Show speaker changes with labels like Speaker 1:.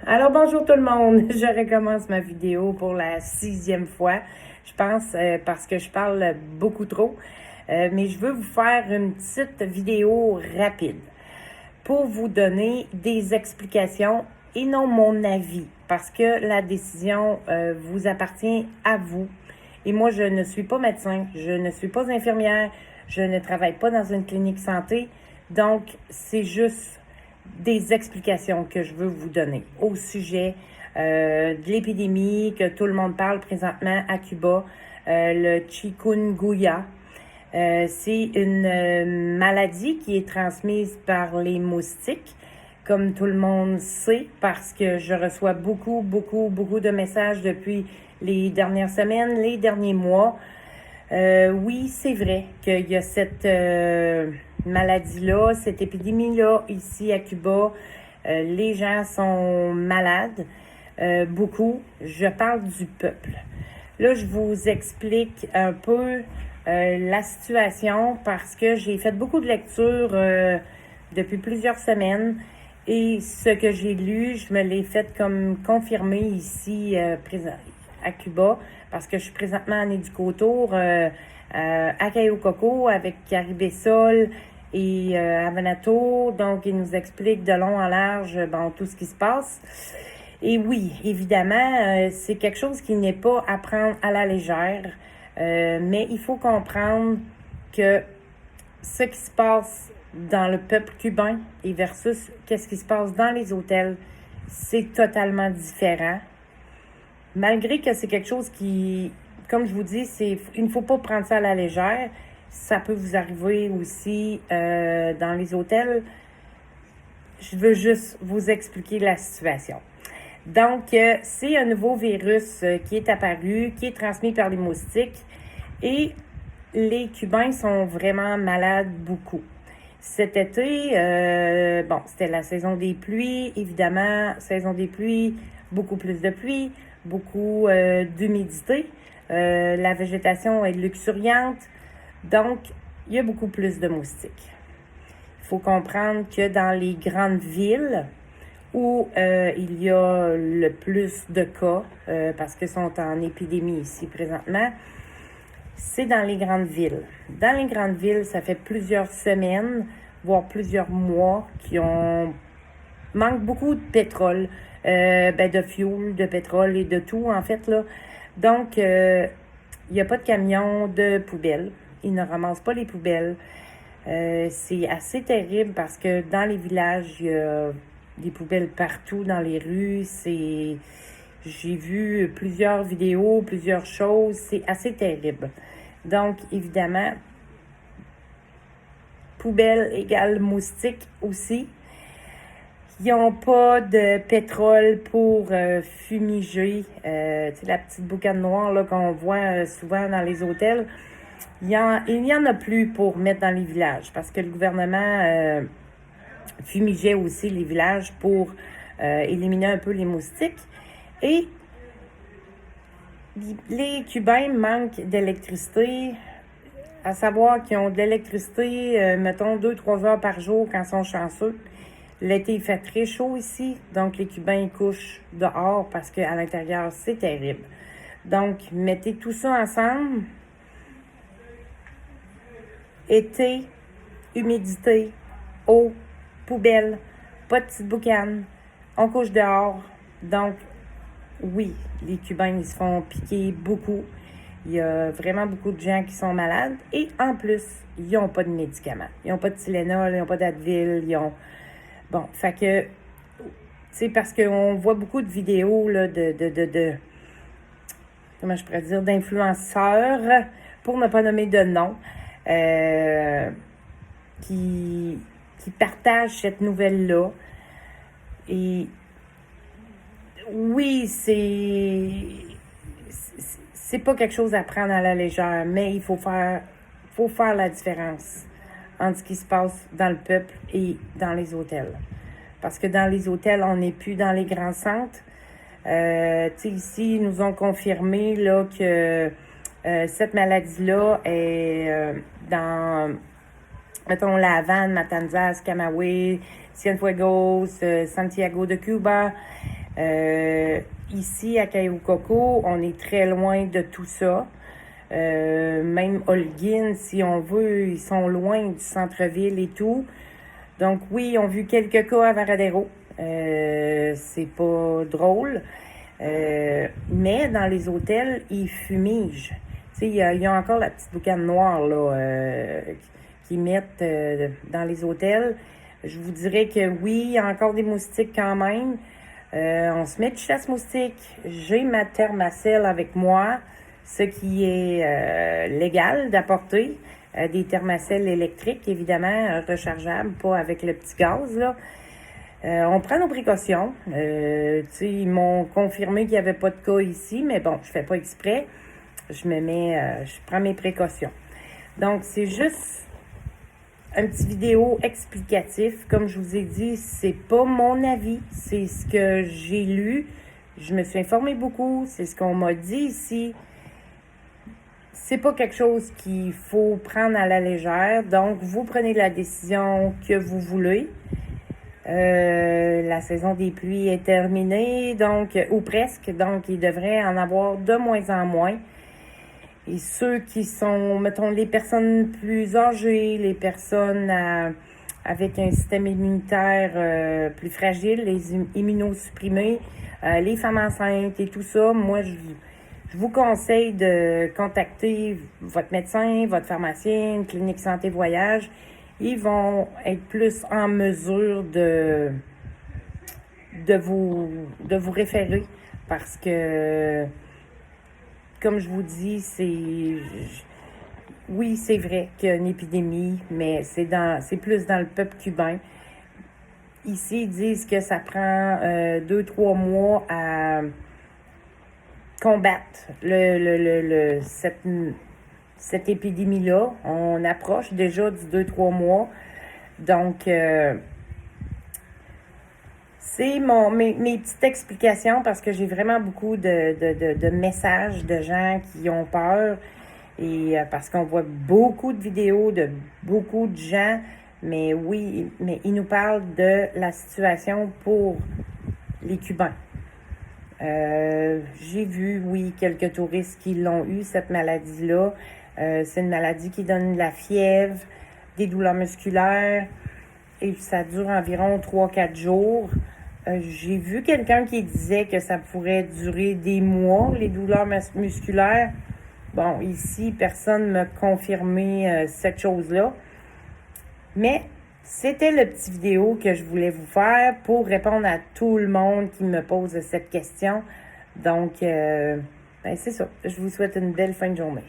Speaker 1: Alors bonjour tout le monde, je recommence ma vidéo pour la 6e fois, je pense, parce que je parle beaucoup trop, mais je veux vous faire une petite vidéo rapide pour vous donner des explications et non mon avis, parce que la décision vous appartient à vous. Et moi, je ne suis pas médecin, je ne suis pas infirmière, je ne travaille pas dans une clinique santé, donc c'est juste des explications que je veux vous donner au sujet de l'épidémie que tout le monde parle présentement à Cuba, le chikungunya. C'est une maladie qui est transmise par les moustiques, comme tout le monde sait, parce que je reçois beaucoup de messages depuis les dernières semaines, les derniers mois. Oui, c'est vrai qu'il y a cette maladie-là, cette épidémie-là ici à Cuba. Les gens sont malades, beaucoup. Je parle du peuple. Là, je vous explique un peu la situation parce que j'ai fait beaucoup de lectures depuis plusieurs semaines et ce que j'ai lu, je me l'ai fait comme confirmer ici à Cuba parce que je suis présentement en éducotour à Cayo Coco avec Caribe Sol et Havanato. Donc, ils nous expliquent de long en large tout ce qui se passe. Et oui, évidemment, c'est quelque chose qui n'est pas à prendre à la légère, mais il faut comprendre que ce qui se passe dans le peuple cubain et versus qu'est-ce qui se passe dans les hôtels, c'est totalement différent. Malgré que c'est quelque chose qui, comme je vous dis, il ne faut pas prendre ça à la légère. Ça peut vous arriver aussi dans les hôtels. Je veux juste vous expliquer la situation. Donc, c'est un nouveau virus qui est apparu, qui est transmis par les moustiques et les Cubains sont vraiment malades beaucoup. Cet été, c'était la saison des pluies, évidemment, saison des pluies, beaucoup plus de pluie, beaucoup d'humidité. La végétation est luxuriante, donc il y a beaucoup plus de moustiques. Il faut comprendre que dans les grandes villes où il y a le plus de cas, parce qu'ils sont en épidémie ici présentement, c'est dans les grandes villes. Dans les grandes villes, ça fait plusieurs semaines, voire plusieurs mois, manque beaucoup de pétrole, de fuel, de pétrole et de tout, en fait, là. Donc, il n'y a pas de camion de poubelles. Ils ne ramassent pas les poubelles. C'est assez terrible parce que dans les villages, il y a des poubelles partout dans les rues. J'ai vu plusieurs vidéos, plusieurs choses. C'est assez terrible. Donc, évidemment, poubelle égale moustique aussi. Ils n'ont pas de pétrole pour fumiger. La petite boucane noire là, qu'on voit souvent dans les hôtels. Il n'y en a plus pour mettre dans les villages parce que le gouvernement fumigeait aussi les villages pour éliminer un peu les moustiques. Et les Cubains manquent d'électricité, à savoir qu'ils ont de l'électricité, mettons, 2-3 heures par jour quand ils sont chanceux. L'été, il fait très chaud ici, donc les Cubains ils couchent dehors parce qu'à l'intérieur, c'est terrible. Donc, mettez tout ça ensemble. Été, humidité, eau, poubelle, pas de petite boucane, on couche dehors. Donc, oui, les Cubains, ils se font piquer beaucoup. Il y a vraiment beaucoup de gens qui sont malades. Et en plus, ils n'ont pas de médicaments. Ils n'ont pas de Tylenol, ils n'ont pas d'Advil, ils ont... Bon, fait que... Tu sais, parce qu'on voit beaucoup de vidéos, là, comment je pourrais dire, d'influenceurs, pour ne pas nommer de nom, qui partagent cette nouvelle-là. Et oui, c'est pas quelque chose à prendre à la légère, mais il faut faire la différence entre ce qui se passe dans le peuple et dans les hôtels. Parce que dans les hôtels, on n'est plus dans les grands centres. Ici, ils nous ont confirmé là, que cette maladie-là est dans, mettons, La Havane, Matanzas, Camagüey, Cienfuegos, Santiago de Cuba. Ici, à Caillou-Coco, on est très loin de tout ça. Même Holguin, si on veut, ils sont loin du centre-ville et tout. Donc oui, ils ont vu quelques cas à Varadero. C'est pas drôle. Mais dans les hôtels, ils fumigent. Tu sais, il y a encore la petite boucane noire là, qu'ils mettent dans les hôtels. Je vous dirais que oui, il y a encore des moustiques quand même. On se met de chasse moustique. J'ai ma thermacelle avec moi, ce qui est légal d'apporter. Des thermacelles électriques, évidemment, rechargeables, pas avec le petit gaz, là. On prend nos précautions. Ils m'ont confirmé qu'il n'y avait pas de cas ici, mais bon, je fais pas exprès. Je prends mes précautions. Donc, c'est juste un petit vidéo explicatif. Comme je vous ai dit, c'est pas mon avis, c'est ce que j'ai lu. Je me suis informée beaucoup, c'est ce qu'on m'a dit ici. C'est pas quelque chose qu'il faut prendre à la légère. Donc, vous prenez la décision que vous voulez. La saison des pluies est terminée, donc, ou presque, donc il devrait en avoir de moins en moins. Et ceux qui sont, mettons, les personnes plus âgées, les personnes avec un système immunitaire plus fragile, les immunosupprimés, les femmes enceintes et tout ça, moi, je vous conseille de contacter votre médecin, votre pharmacien, une clinique santé voyage. Ils vont être plus en mesure de vous référer parce que, comme je vous dis, oui, c'est vrai qu'il y a une épidémie, mais c'est plus dans le peuple cubain. Ici, ils disent que ça prend 2-3 mois à combattre cette épidémie-là. On approche déjà du 2-3 mois. Donc, c'est mes petites explications parce que j'ai vraiment beaucoup de messages de gens qui ont peur et parce qu'on voit beaucoup de vidéos de beaucoup de gens, mais oui, mais ils nous parlent de la situation pour les Cubains. J'ai vu, oui, quelques touristes qui l'ont eu, cette maladie-là. C'est une maladie qui donne de la fièvre, des douleurs musculaires, et ça dure environ 3-4 jours. J'ai vu quelqu'un qui disait que ça pourrait durer des mois, les douleurs musculaires. Bon, ici, personne ne m'a confirmé cette chose-là. Mais c'était le petit vidéo que je voulais vous faire pour répondre à tout le monde qui me pose cette question. Donc, c'est ça. Je vous souhaite une belle fin de journée.